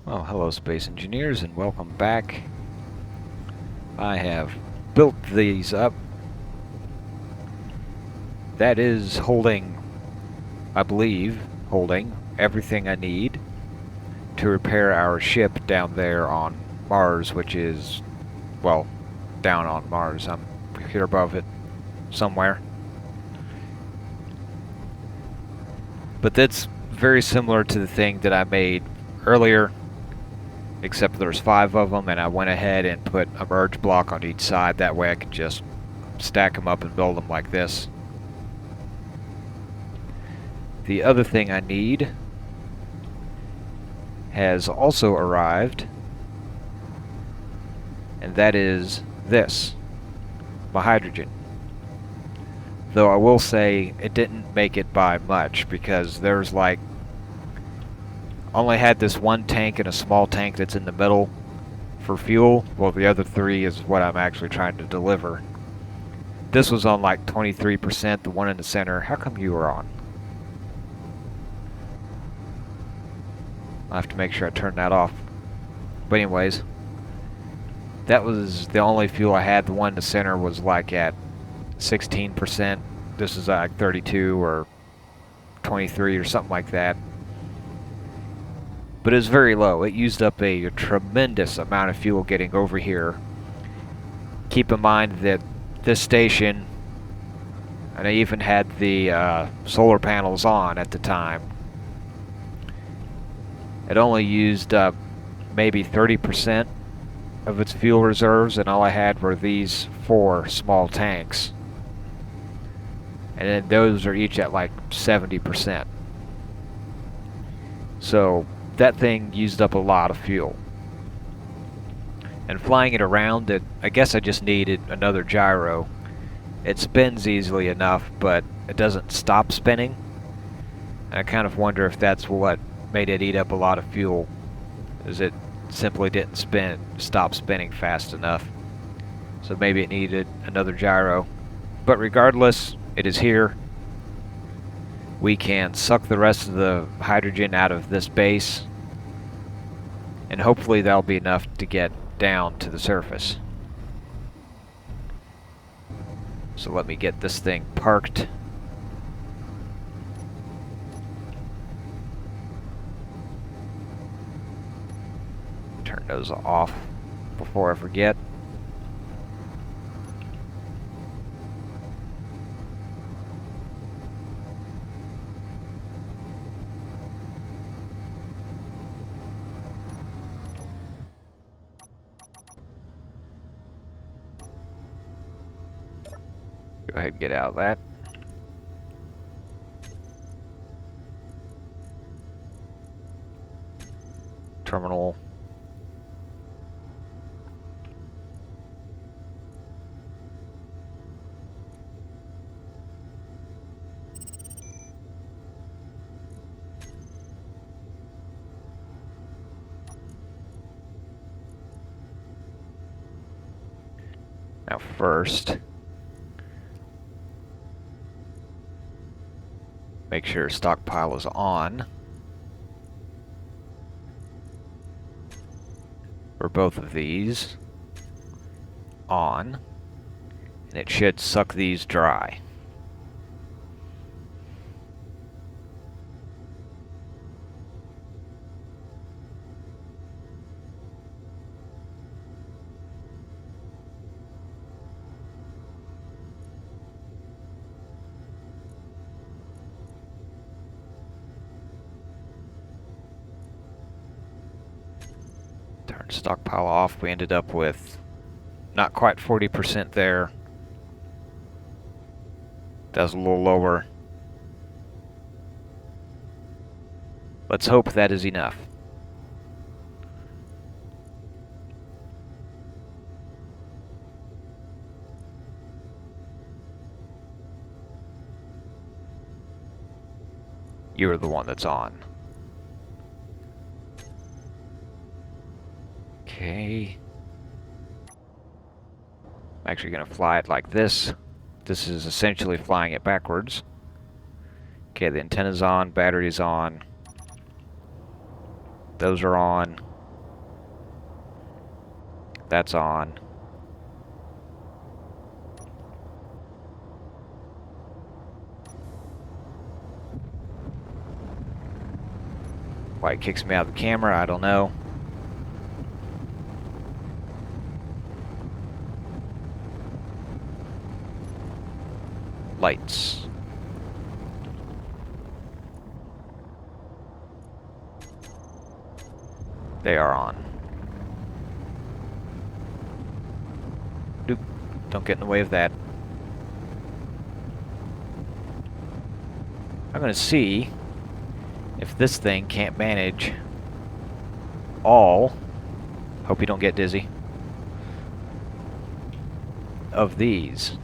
Well, hello space engineers and welcome back. I have built these up. That is holding, I believe, holding everything I need to repair our ship down there on Mars, which is, well, down on Mars. I'm here above it somewhere. But that's very similar to the thing that I made earlier, except there's 5 of them, and I went ahead and put a merge block on each side. That way I could just stack them up and build them like this. The other thing I need has also arrived, and that is this, my hydrogen. Though I will say it didn't make it by much, because there's like, only had this one tank and a small tank that's in the middle for fuel. Well, the other 3 is what I'm actually trying to deliver. This was on like 23%, the one in the center. How come you were on? I'll have to make sure I turn that off. But anyways, that was the only fuel I had. The one in the center was like at 16%. This is like 32 or 23 or something like that. But it was very low. It used up a tremendous amount of fuel getting over here. Keep in mind that this station, and I even had the solar panels on at the time, it only used up maybe 30% of its fuel reserves, and all I had were these 4 small tanks. And then those are each at like 70%. So that thing used up a lot of fuel. And flying it around, I guess I just needed another gyro. It spins easily enough, but it doesn't stop spinning. And I kind of wonder if that's what made it eat up a lot of fuel, is it simply didn't stop spinning fast enough. So maybe it needed another gyro. But regardless, it is here. We can suck the rest of the hydrogen out of this base, and hopefully that'll be enough to get down to the surface. So let me get this thing parked. Turn those off before I forget. Go ahead and get out of that. Terminal. Now first, make sure stockpile is on for both of these. On. And it should suck these dry. Turn stockpile off. We ended up with not quite 40% there. That was a little lower. Let's hope that is enough. You're the one that's on. Okay. I'm actually going to fly it like this. This is essentially flying it backwards. Okay, the antenna's on, battery's on. Those are on. That's on. Why it kicks me out of the camera, I don't know. Lights. They are on. Doop. Don't get in the way of that. I'm gonna see if this thing can't manage all, hope you don't get dizzy, of these.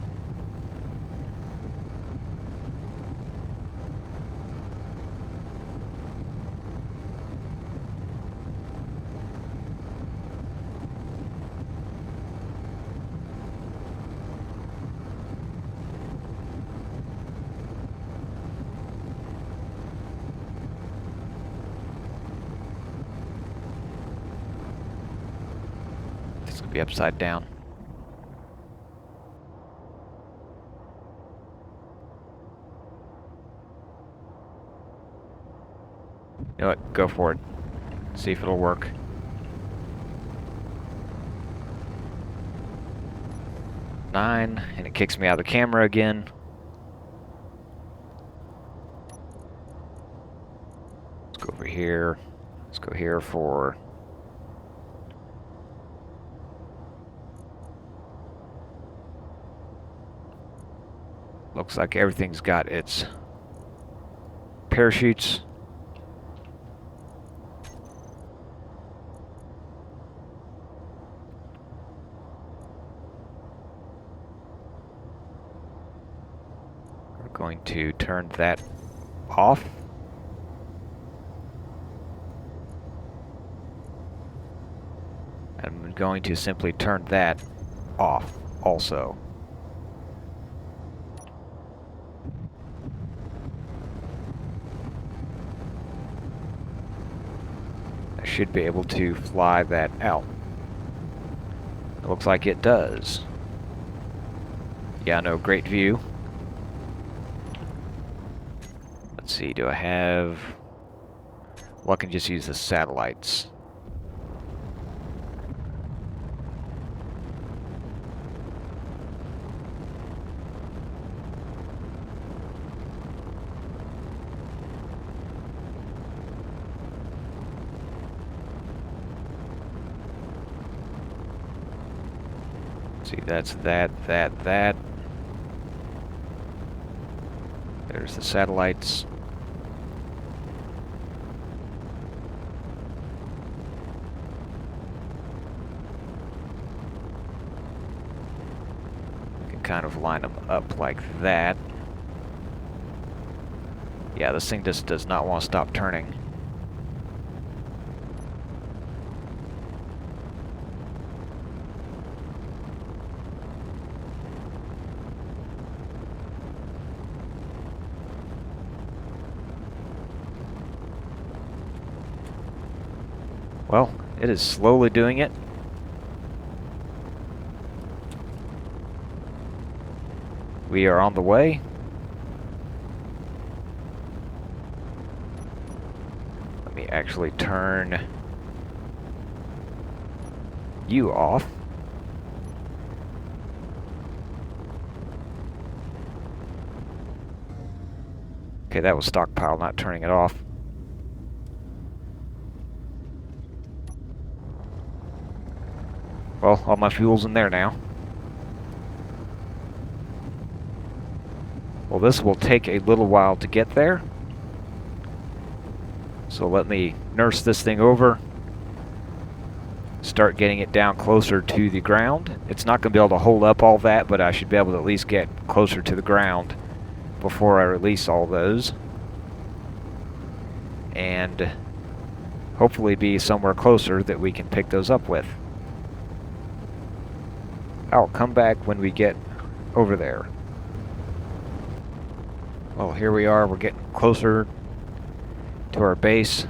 It's gonna be upside down. You know what? Go for it. See if it'll work. Nine, and it kicks me out of the camera again. Let's go over here. Let's go here for... Looks like everything's got its parachutes. We're going to turn that off. I'm going to simply turn that off also. I should be able to fly that out. It looks like it does. Yeah, no, great view. Let's see, do I have... Well, I can just use the satellites. See, that's that. There's the satellites. You can kind of line them up like that. Yeah, this thing just does not want to stop turning. Well, it is slowly doing it. We are on the way. Let me actually turn you off. Okay, that was stockpile, not turning it off. Well, all my fuel's in there now. Well, this will take a little while to get there. So let me nurse this thing over. Start getting it down closer to the ground. It's not going to be able to hold up all that, but I should be able to at least get closer to the ground before I release all those. And hopefully be somewhere closer that we can pick those up with. I'll come back when we get over there. Well, here we are. We're getting closer to our base.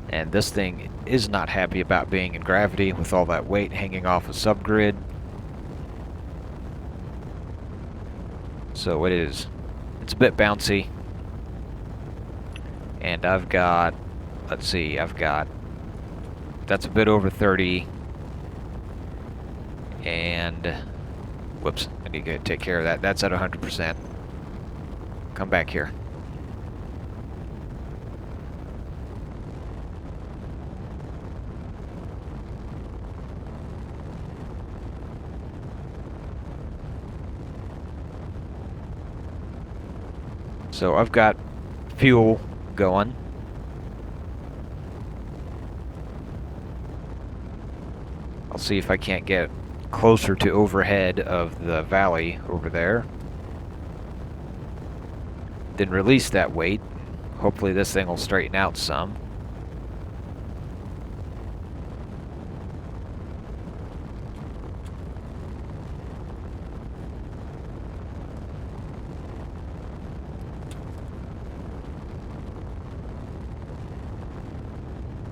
And this thing is not happy about being in gravity with all that weight hanging off a subgrid. So it's a bit bouncy. And I've got, let's see, that's a bit over 30. And, whoops, I need to take care of that. That's at 100%. Come back here. So I've got fuel going. I'll see if I can't get closer to overhead of the valley over there. Then release that weight. Hopefully this thing will straighten out some.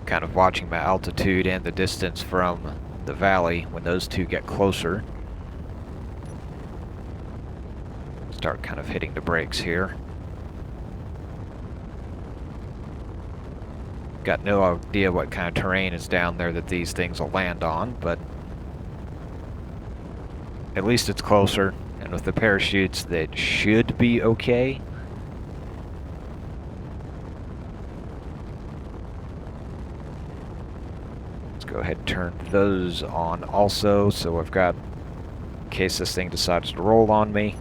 Kind of watching my altitude and the distance from the valley when those two get closer. Start kind of hitting the brakes here. Got no idea what kind of terrain is down there that these things will land on, but at least it's closer, and with the parachutes that should be okay. Go ahead and turn those on also, so I've got, in case this thing decides to roll on me.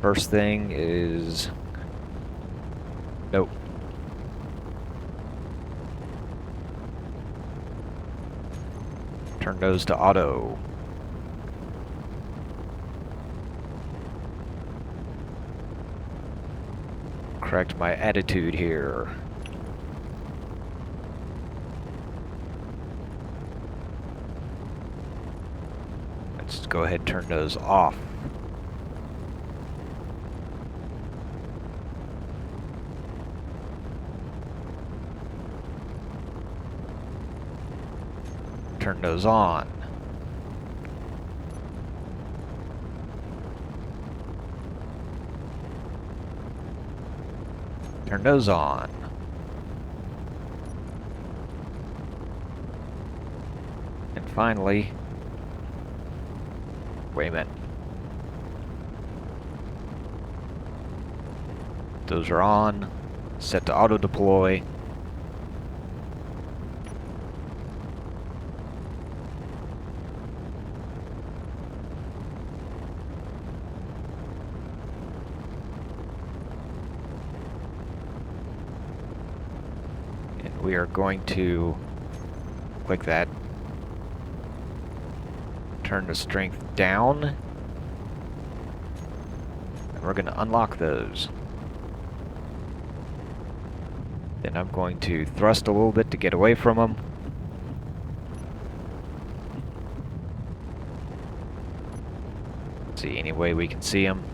First thing is, nope. Turn those to auto. Correct my attitude here. Let's go ahead and turn those off. Turn those on. Turn those on. And finally, wait a minute. Those are on. Set to auto deploy. And we are going to click that. Turn the strength down. And we're going to unlock those. Then I'm going to thrust a little bit to get away from them. See any way we can see them.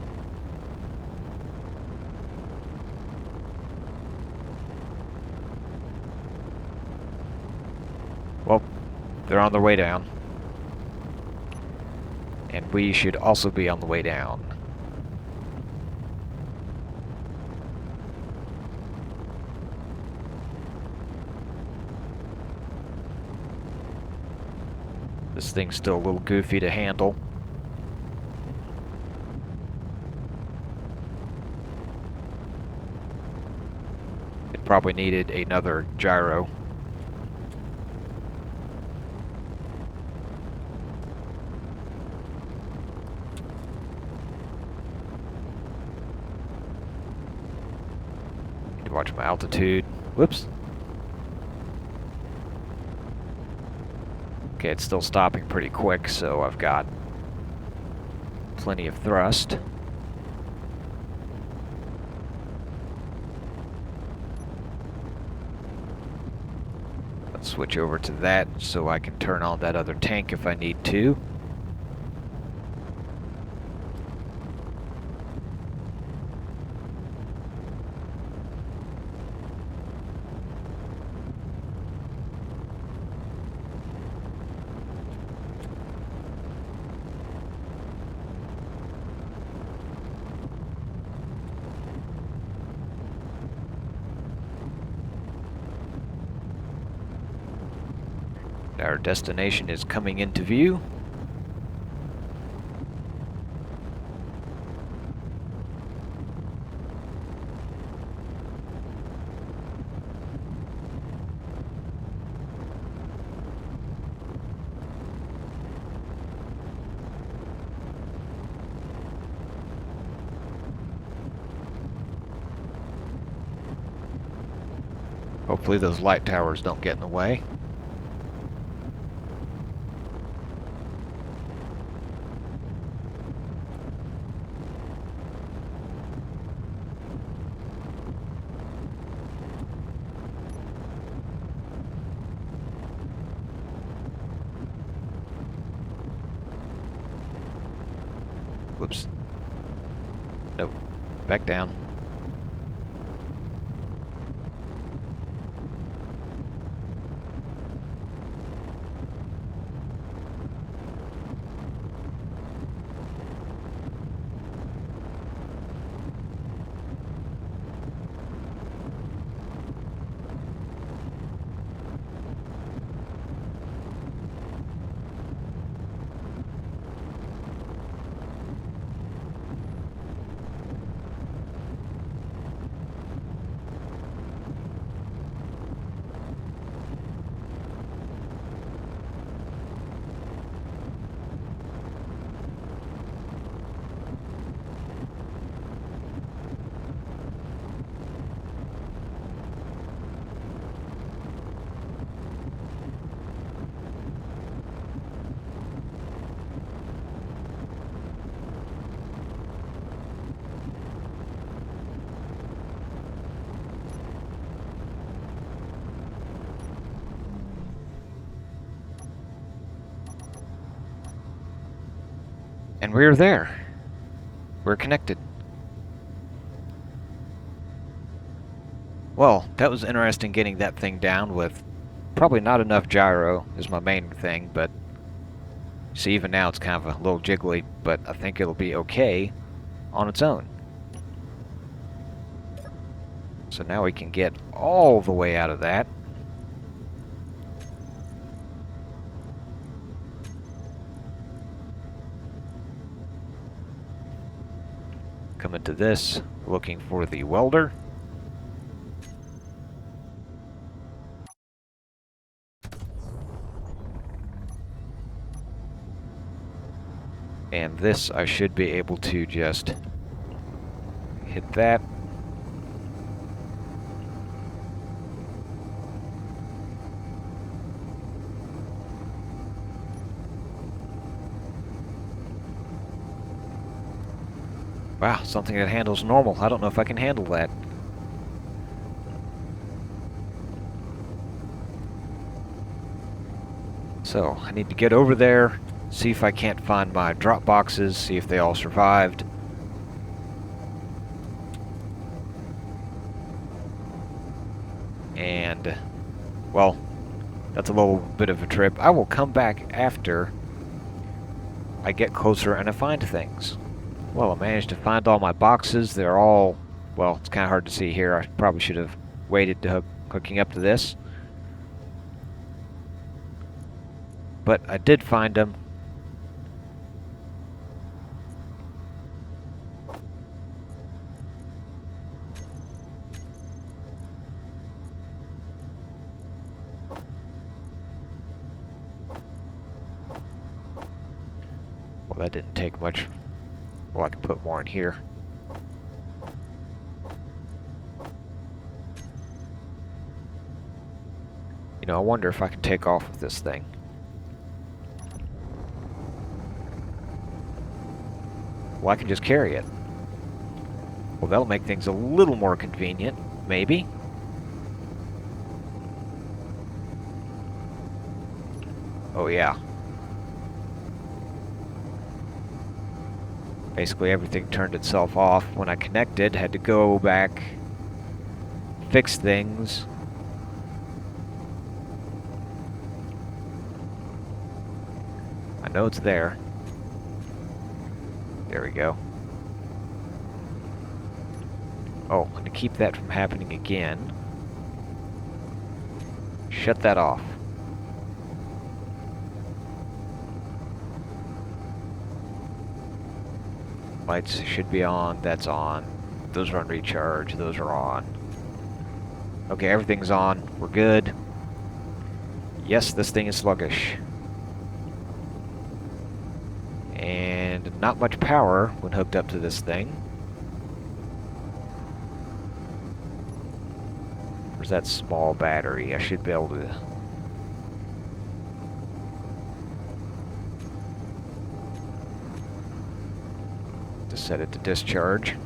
Well, they're on their way down. And we should also be on the way down. This thing's still a little goofy to handle. It probably needed another gyro. Need to watch my altitude. Whoops. Okay, it's still stopping pretty quick, so I've got plenty of thrust. Let's switch over to that so I can turn on that other tank if I need to. Our destination is coming into view. Hopefully those light towers don't get in the way. Whoops. Nope. Back down. And we're there. We're connected. Well, that was interesting getting that thing down with probably not enough gyro is my main thing, but see, even now it's kind of a little jiggly, but I think it'll be okay on its own. So now we can get all the way out of that. Come into this, looking for the welder. And this, I should be able to just hit that. Wow, something that handles normal. I don't know if I can handle that. So, I need to get over there, see if I can't find my drop boxes, see if they all survived. And, well, that's a little bit of a trip. I will come back after I get closer and I find things. Well, I managed to find all my boxes. They're all, well, it's kind of hard to see here. I probably should have waited to hooking up to this. But I did find them. Well, that didn't take much. Well, I can put more in here. You know, I wonder if I can take off with this thing. Well, I can just carry it. Well, that'll make things a little more convenient, maybe. Oh, yeah. Basically, everything turned itself off when I connected. Had to go back, fix things. I know it's there. There we go. Oh, and to keep that from happening again, shut that off. Lights should be on. That's on. Those are on recharge. Those are on. Okay, everything's on. We're good. Yes, this thing is sluggish. And not much power when hooked up to this thing. Where's that small battery? I should be able to... set it to discharge.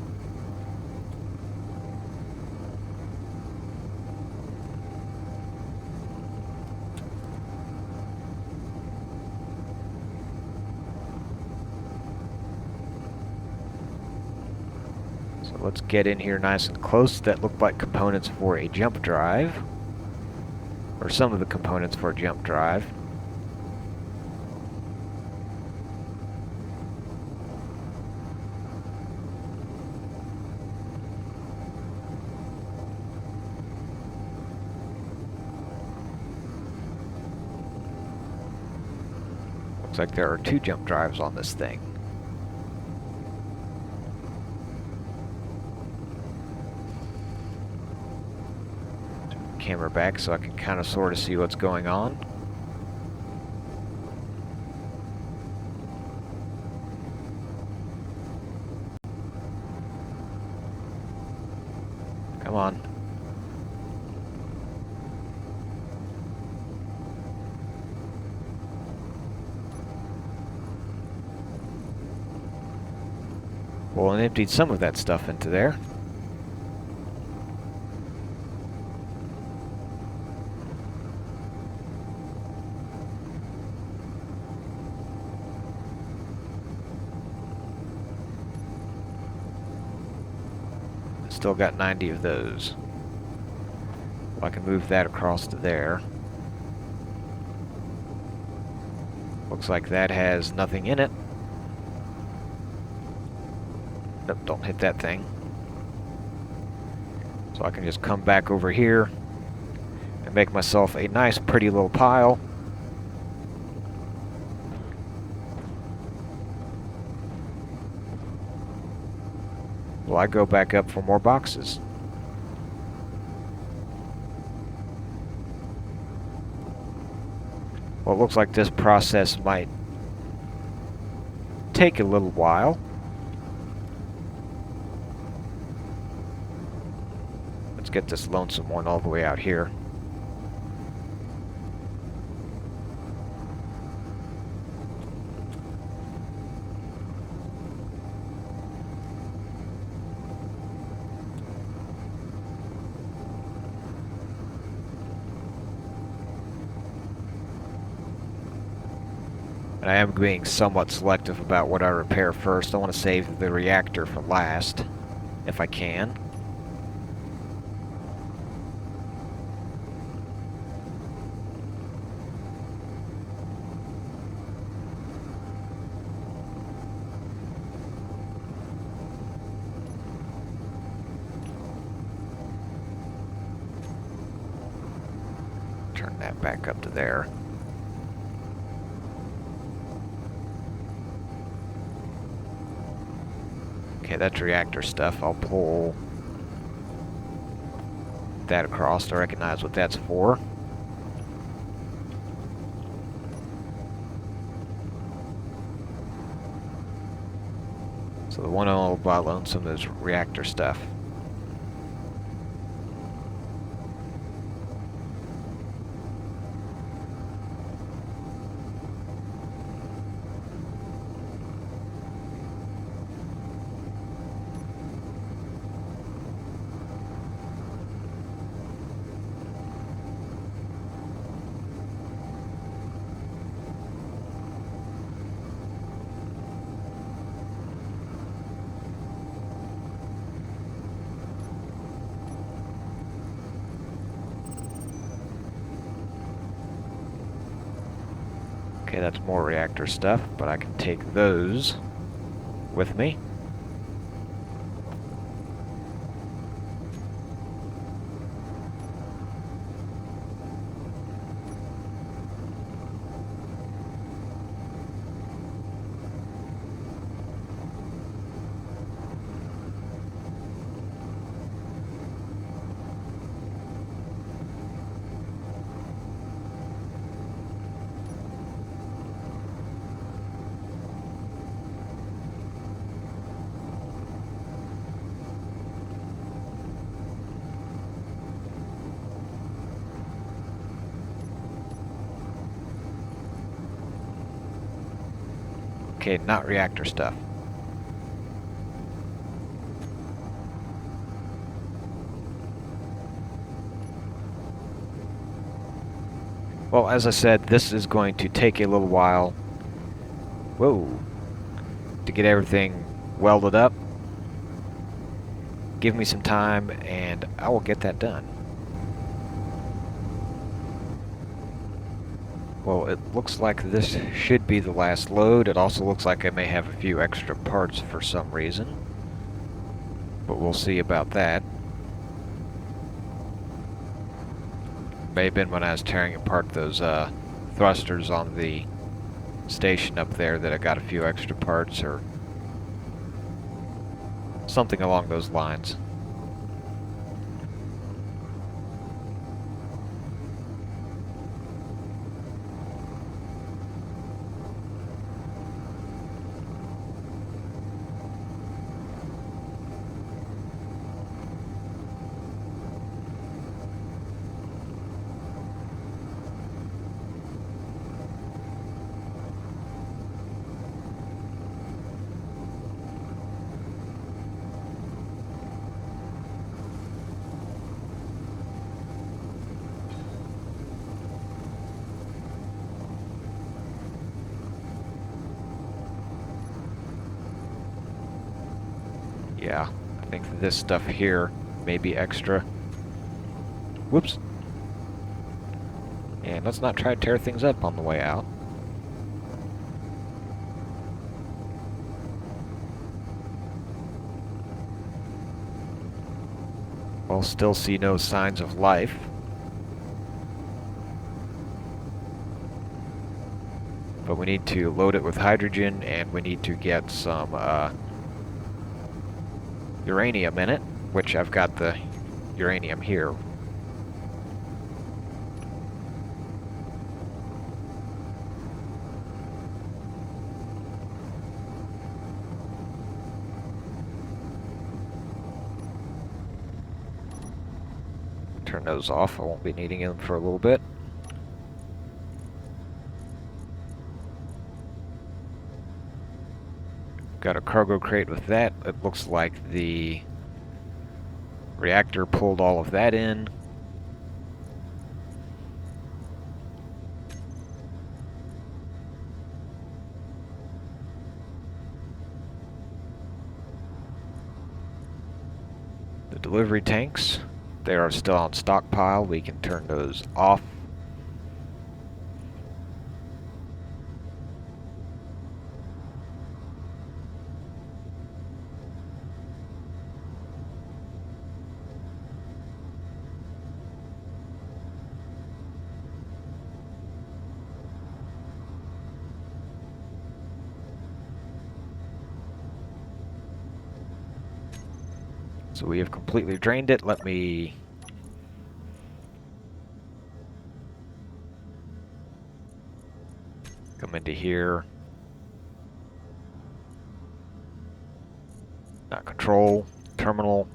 So let's get in here nice and close. That looked like components for a jump drive, or some of the components for a jump drive. Looks like there are 2 jump drives on this thing. Turn the camera back so I can kind of sort of see what's going on. Come on. Well, I emptied some of that stuff into there. Still got 90 of those. Well, I can move that across to there. Looks like that has nothing in it. Nope, don't hit that thing. So I can just come back over here and make myself a nice pretty little pile. Well, I go back up for more boxes. Well, it looks like this process might take a little while. Let's get this lonesome one all the way out here. And I am being somewhat selective about what I repair first. I want to save the reactor for last, if I can. Turn that back up to there. Okay, that's reactor stuff. I'll pull that across to recognize what that's for. So the one I'll loan some of this reactor stuff. Okay, that's more reactor stuff, but I can take those with me. Okay, not reactor stuff. Well, as I said, this is going to take a little while. Whoa. To get everything welded up. Give me some time and I will get that done. Well, it looks like this should be the last load. It also looks like I may have a few extra parts for some reason. But we'll see about that. May have been when I was tearing apart those thrusters on the station up there that I got a few extra parts or something along those lines. Yeah, I think this stuff here may be extra. Whoops. And let's not try to tear things up on the way out. We'll still see no signs of life. But we need to load it with hydrogen and we need to get some uranium in it, which I've got the uranium here. Turn those off. I won't be needing them for a little bit. Got a cargo crate with that. It looks like the reactor pulled all of that in. The delivery tanks, they are still on stockpile. We can turn those off. So we have completely drained it. Let me come into here. Not control, terminal.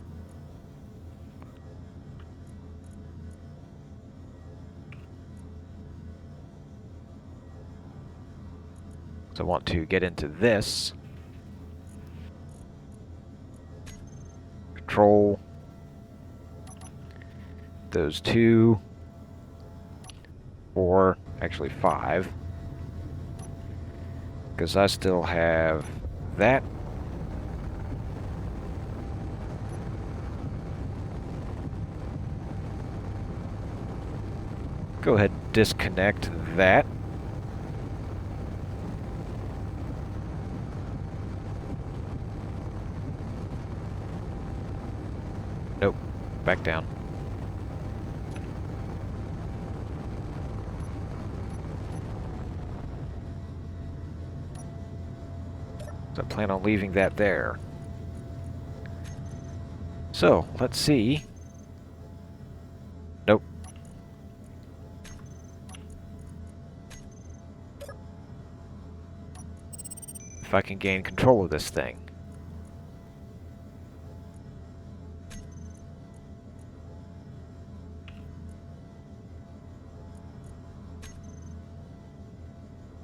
So I want to get into this. Control those 2, 4, actually 5, because I still have that. Go ahead and disconnect that. Nope, back down. So I plan on leaving that there. So, let's see. Nope. If I can gain control of this thing.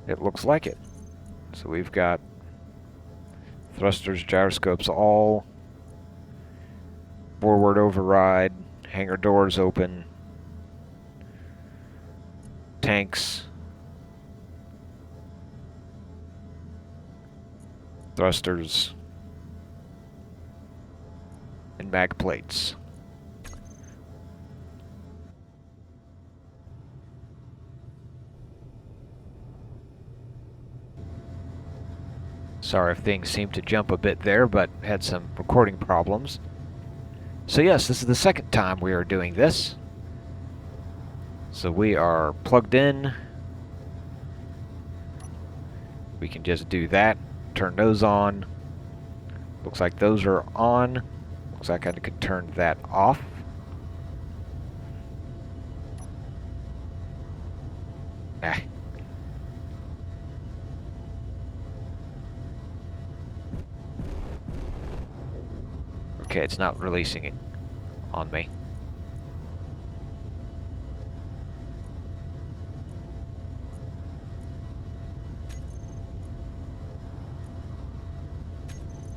It looks like it. So we've got Thrusters, gyroscopes, all. Forward override. Hangar doors open. Tanks. Thrusters. And mag plates. Sorry if things seemed to jump a bit there, but had some recording problems. So yes, this is the second time we are doing this. So we are plugged in. We can just do that. Turn those on. Looks like those are on. Looks like I could turn that off. Ah. Okay, it's not releasing it on me.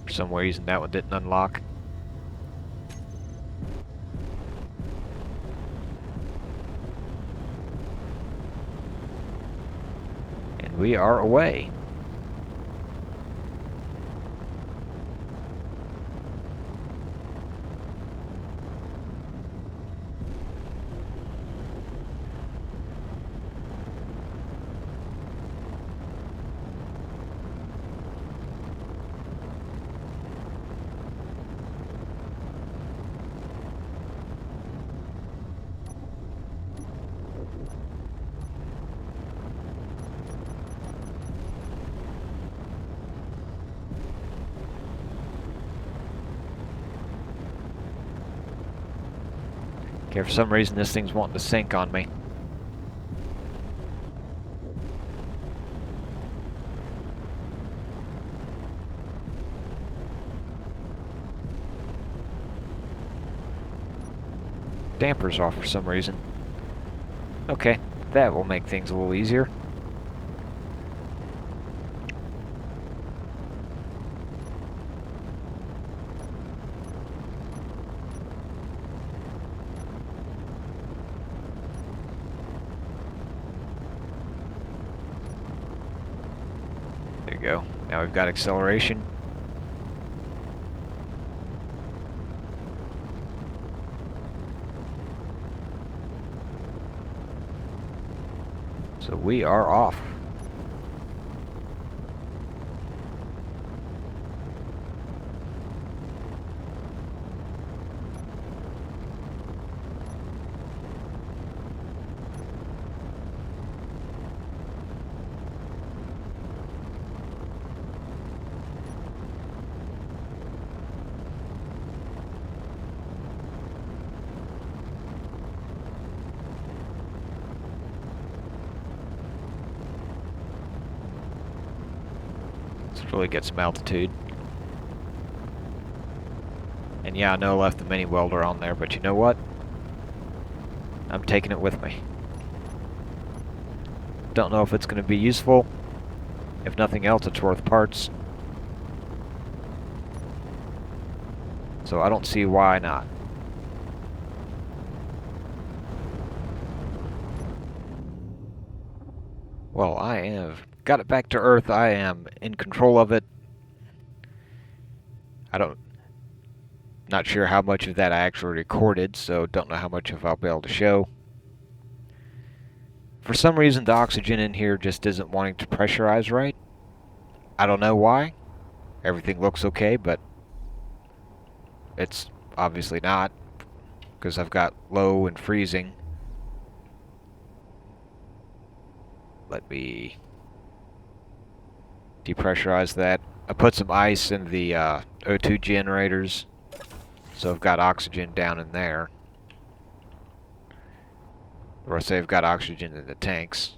For some reason that one didn't unlock. And we are away. Okay, for some reason this thing's wanting to sink on me. Dampers off for some reason. Okay, that will make things a little easier. There you go. Now we've got acceleration. So we are off. Let's really get some altitude. And yeah, I know I left the mini welder on there, but you know what? I'm taking it with me. Don't know if it's going to be useful. If nothing else, it's worth parts. So I don't see why not. Well, I have got it back to Earth. I am in control of it. Not sure how much of that I actually recorded, so don't know how much of I'll be able to show. For some reason, the oxygen in here just isn't wanting to pressurize right. I don't know why. Everything looks okay, but it's obviously not, because I've got low and freezing. Let me depressurize that. I put some ice in the O2 generators, so I've got oxygen down in there. Or I say I've got oxygen in the tanks.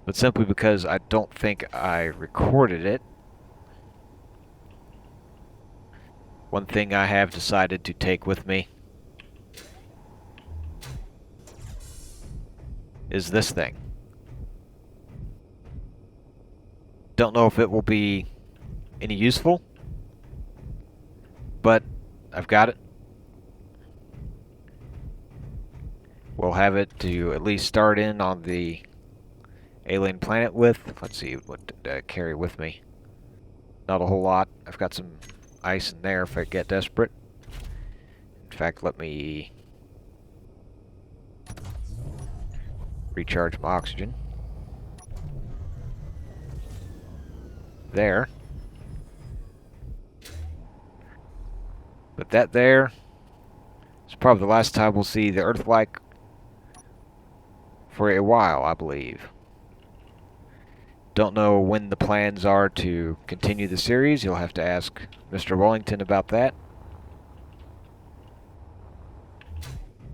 But simply because I don't think I recorded it, one thing I have decided to take with me is this thing. Don't know if it will be any useful, but I've got it. We'll have it to at least start in on the alien planet with. Let's see, what did I carry with me? Not a whole lot. I've got some ice in there if I get desperate. In fact, let me recharge my oxygen. There. But that there is probably the last time we'll see the Earth-like for a while, I believe. Don't know when the plans are to continue the series. You'll have to ask Mr. Wellington about that.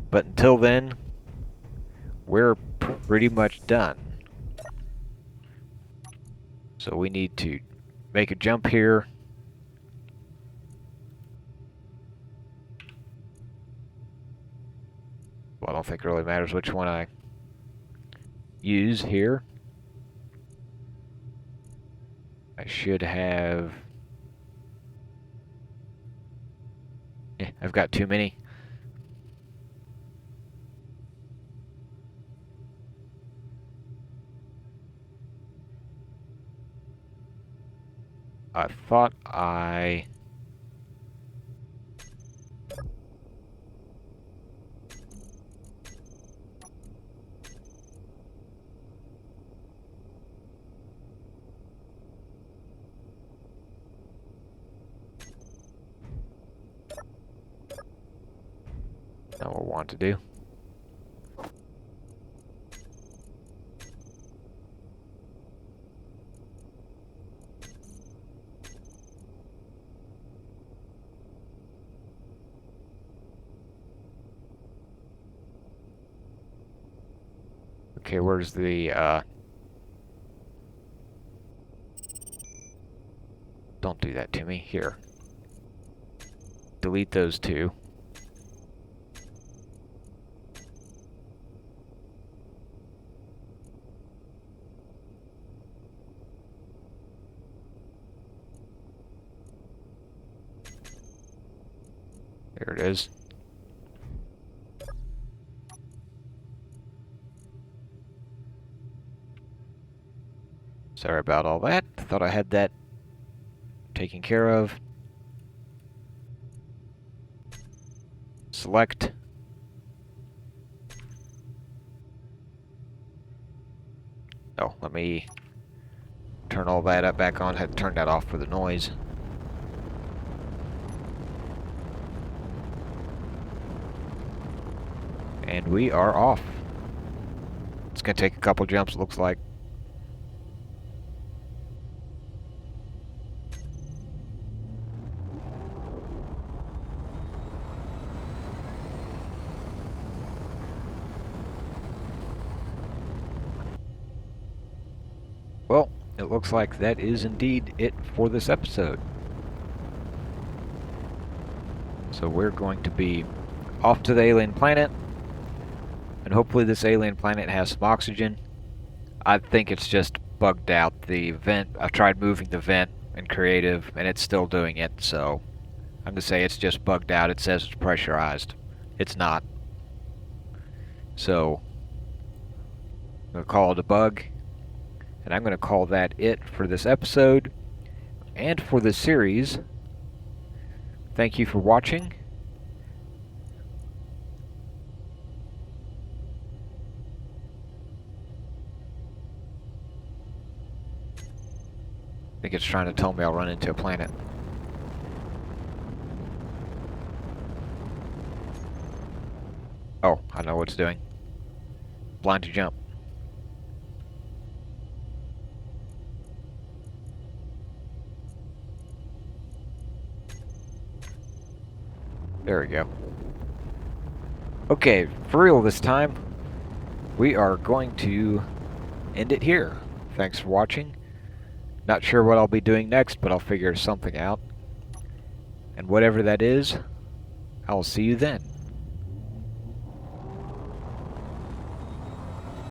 But until then, we're pretty much done. So we need to make a jump here. Well, I don't think it really matters which one I use here. I should have... Yeah, I've got too many. I thought I... Know what I want to do. Okay, where's the, Don't do that to me. Here. Delete those two. There it is. Sorry about all that. Thought I had that taken care of. Select. Oh, let me turn all that up back on. Had to turn that off for the noise. And we are off. It's going to take a couple jumps, it looks like. Well, it looks like that is indeed it for this episode. So we're going to be off to the alien planet. And hopefully this alien planet has some oxygen. I think it's just bugged out. The vent, I tried moving the vent in creative and it's still doing it, so I'm going to say it's just bugged out. It says it's pressurized. It's not. So I'm going to call it a bug. And I'm going to call that it for this episode and for this series. Thank you for watching. I think it's trying to tell me I'll run into a planet. Oh, I know what it's doing. Blind to jump. There we go. Okay, for real this time, we are going to end it here. Thanks for watching. Not sure what I'll be doing next, but I'll figure something out. And whatever that is, I'll see you then.